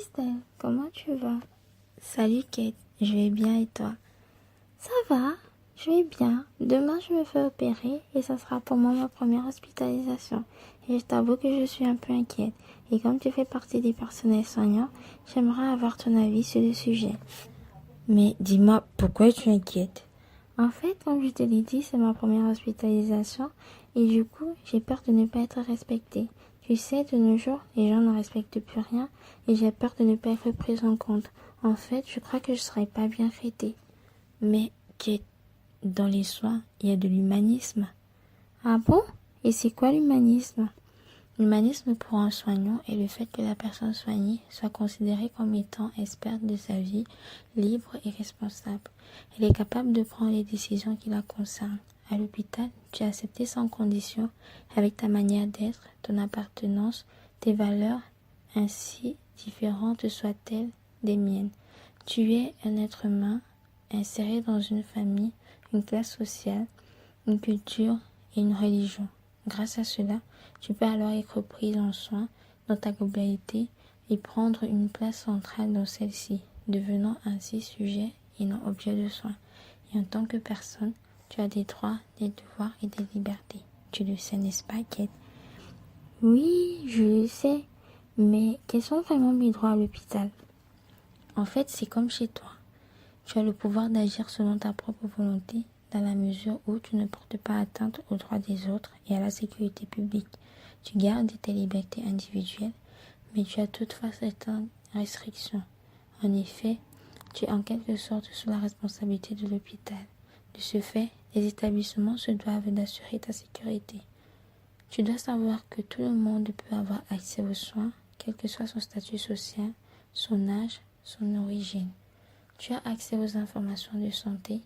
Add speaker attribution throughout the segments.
Speaker 1: Christelle, comment tu vas? Salut Kate, je vais bien et toi? Ça va, je vais bien. Demain je me fais opérer et ça sera pour moi ma première hospitalisation. Et je t'avoue que je suis un peu inquiète. Et comme tu fais partie des personnels soignants, j'aimerais avoir ton avis sur le sujet.
Speaker 2: Mais dis-moi, pourquoi tu es inquiète?
Speaker 1: En fait, comme je te l'ai dit, c'est ma première hospitalisation et du coup, j'ai peur de ne pas être respectée. Tu sais, de nos jours, les gens ne respectent plus rien et j'ai peur de ne pas être prise en compte. En fait, je crois que je serais pas bien traitée.
Speaker 2: Mais Kate, dans les soins, il y a de l'humanisme.
Speaker 1: Ah bon? Et c'est quoi l'humanisme?
Speaker 2: L'humanisme pour un soignant est le fait que la personne soignée soit considérée comme étant experte de sa vie, libre et responsable. Elle est capable de prendre les décisions qui la concernent. À l'hôpital, tu es accepté sans condition, avec ta manière d'être, ton appartenance, tes valeurs, ainsi différentes soient-elles des miennes. Tu es un être humain inséré dans une famille, une classe sociale, une culture et une religion. Grâce à cela, tu peux alors être prise en soin dans ta globalité et prendre une place centrale dans celle-ci, devenant ainsi sujet et non objet de soin. Et en tant que personne, tu as des droits, des devoirs et des libertés. Tu le sais, n'est-ce pas, Kate?
Speaker 1: Oui, je le sais. Mais quels sont vraiment mes droits à l'hôpital?
Speaker 2: En fait, c'est comme chez toi. Tu as le pouvoir d'agir selon ta propre volonté dans la mesure où tu ne portes pas atteinte aux droits des autres et à la sécurité publique. Tu gardes tes libertés individuelles, mais tu as toutefois certaines restrictions. En effet, tu es en quelque sorte sous la responsabilité de l'hôpital. De ce fait, les établissements se doivent d'assurer ta sécurité. Tu dois savoir que tout le monde peut avoir accès aux soins, quel que soit son statut social, son âge, son origine. Tu as accès aux informations de santé.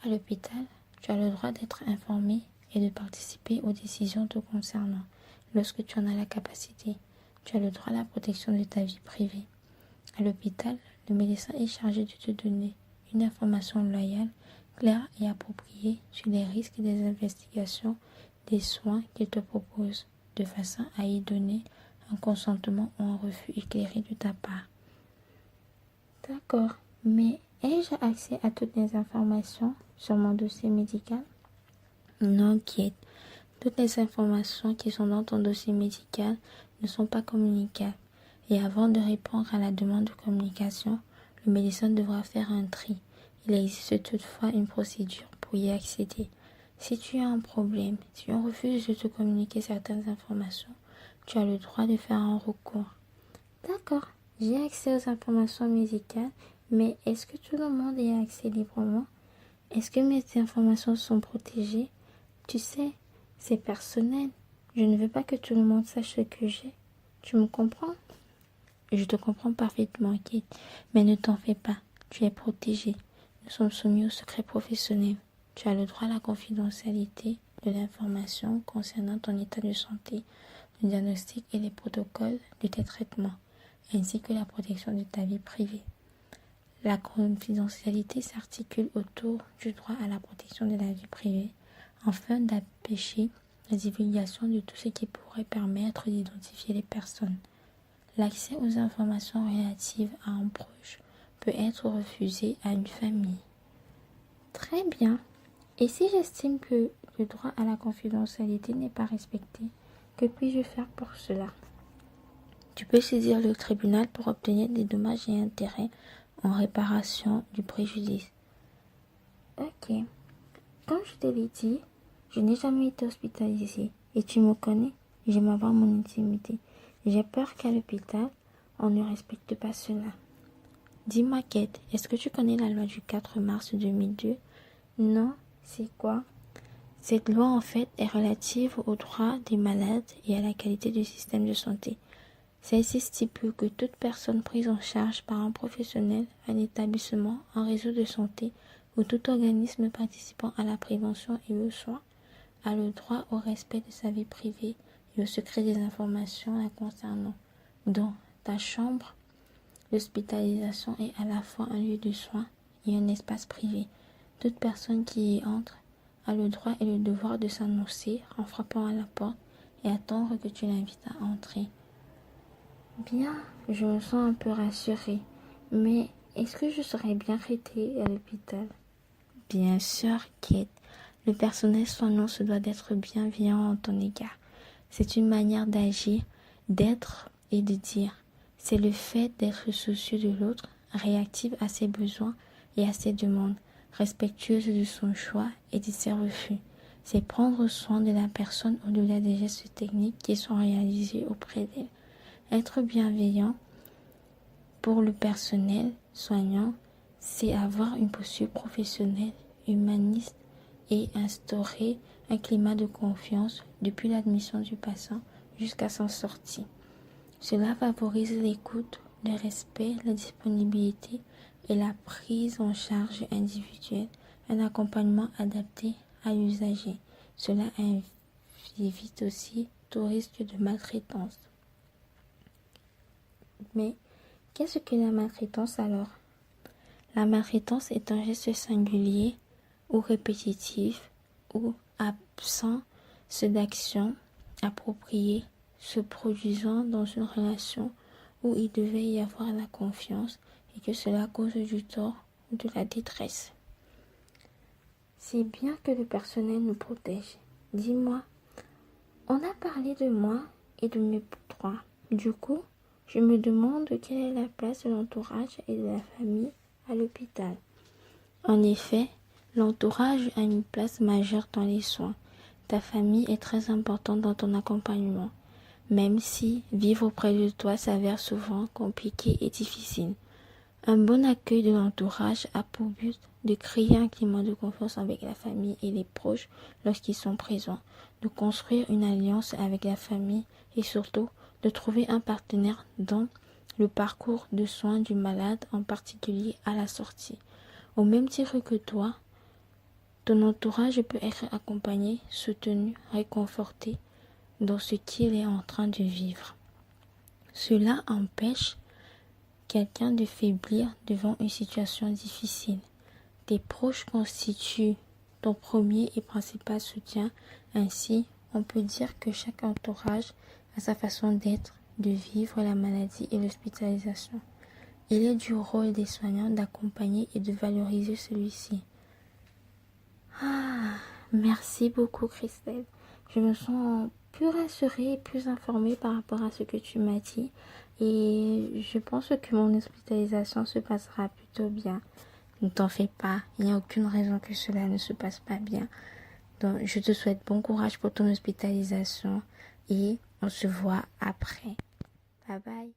Speaker 2: À l'hôpital, tu as le droit d'être informé et de participer aux décisions te concernant. Lorsque tu en as la capacité, tu as le droit à la protection de ta vie privée. À l'hôpital, le médecin est chargé de te donner une information loyale, claire et appropriée sur les risques des investigations, des soins qu'il te propose, de façon à y donner un consentement ou un refus éclairé de ta part.
Speaker 1: D'accord, mais ai-je accès à toutes les informations sur mon dossier médical?
Speaker 2: Non, Kate. Toutes les informations qui sont dans ton dossier médical ne sont pas communicables. Et avant de répondre à la demande de communication, le médecin devra faire un tri. Il existe toutefois une procédure pour y accéder. Si tu as un problème, si on refuse de te communiquer certaines informations, tu as le droit de faire un recours.
Speaker 1: D'accord, j'ai accès aux informations médicales, mais est-ce que tout le monde y a accès librement? Est-ce que mes informations sont protégées? Tu sais, c'est personnel. Je ne veux pas que tout le monde sache ce que j'ai. Tu me comprends?
Speaker 2: Je te comprends parfaitement, Kate, mais ne t'en fais pas. Tu es protégée. Nous sommes soumis au secret professionnel. Tu as le droit à la confidentialité de l'information concernant ton état de santé, le diagnostic et les protocoles de tes traitements, ainsi que la protection de ta vie privée. La confidentialité s'articule autour du droit à la protection de la vie privée, afin d'empêcher la divulgation de tout ce qui pourrait permettre d'identifier les personnes. L'accès aux informations relatives à un proche peut être refusé à une famille.
Speaker 1: Très bien. Et si j'estime que le droit à la confidentialité n'est pas respecté, que puis-je faire pour cela?
Speaker 2: Tu peux saisir le tribunal pour obtenir des dommages et intérêts en réparation du préjudice.
Speaker 1: Ok. Comme je te l'ai dit, je n'ai jamais été hospitalisée. Et tu me connais, j'aime avoir mon intimité. J'ai peur qu'à l'hôpital, on ne respecte pas cela.
Speaker 2: Dis-moi, Kate, est-ce que tu connais la loi du 4 mars 2002?
Speaker 1: Non, c'est quoi?
Speaker 2: Cette loi, en fait, est relative aux droits des malades et à la qualité du système de santé. Celle-ci stipule que toute personne prise en charge par un professionnel, un établissement, un réseau de santé ou tout organisme participant à la prévention et aux soins a le droit au respect de sa vie privée et au secret des informations la concernant. Dans ta chambre, l'hospitalisation est à la fois un lieu de soins et un espace privé. Toute personne qui y entre a le droit et le devoir de s'annoncer en frappant à la porte et attendre que tu l'invites à entrer.
Speaker 1: bien, je me sens un peu rassurée. Mais est-ce que je serais bien traitée à l'hôpital?
Speaker 2: Bien sûr, Kate. Le personnel soignant se doit d'être bienveillant en ton égard. C'est une manière d'agir, d'être et de dire. C'est le fait d'être soucieux de l'autre, réactive à ses besoins et à ses demandes, respectueuse de son choix et de ses refus. C'est prendre soin de la personne au-delà des gestes techniques qui sont réalisés auprès d'elle. Être bienveillant pour le personnel soignant, c'est avoir une posture professionnelle, humaniste et instaurer un climat de confiance depuis l'admission du patient jusqu'à sa sortie. Cela favorise l'écoute, le respect, la disponibilité et la prise en charge individuelle, un accompagnement adapté à l'usager. Cela évite aussi tout risque de maltraitance.
Speaker 1: Mais qu'est-ce que la maltraitance alors?
Speaker 2: La maltraitance est un geste singulier ou répétitif ou absent d'action appropriée se produisant dans une relation où il devait y avoir la confiance et que cela cause du tort ou de la détresse.
Speaker 1: C'est bien que le personnel nous protège. Dis-moi, on a parlé de moi et de mes droits. Du coup, je me demande quelle est la place de l'entourage et de la famille à l'hôpital.
Speaker 2: En effet, l'entourage a une place majeure dans les soins. Ta famille est très importante dans ton accompagnement, même si vivre auprès de toi s'avère souvent compliqué et difficile. Un bon accueil de l'entourage a pour but de créer un climat de confiance avec la famille et les proches lorsqu'ils sont présents, de construire une alliance avec la famille et surtout de trouver un partenaire dans le parcours de soins du malade, en particulier à la sortie. Au même titre que toi, ton entourage peut être accompagné, soutenu, réconforté dans ce qu'il est en train de vivre. Cela empêche quelqu'un de faiblir devant une situation difficile. Tes proches constituent ton premier et principal soutien. Ainsi, on peut dire que chaque entourage a sa façon d'être, de vivre la maladie et l'hospitalisation. Il est du rôle des soignants d'accompagner et de valoriser celui-ci.
Speaker 1: Merci beaucoup, Christelle. Je me sens plus rassurée et plus informée par rapport à ce que tu m'as dit. Et je pense que mon hospitalisation se passera plutôt bien.
Speaker 2: Ne t'en fais pas, il n'y a aucune raison que cela ne se passe pas bien. Donc, je te souhaite bon courage pour ton hospitalisation et on se voit après. Bye bye.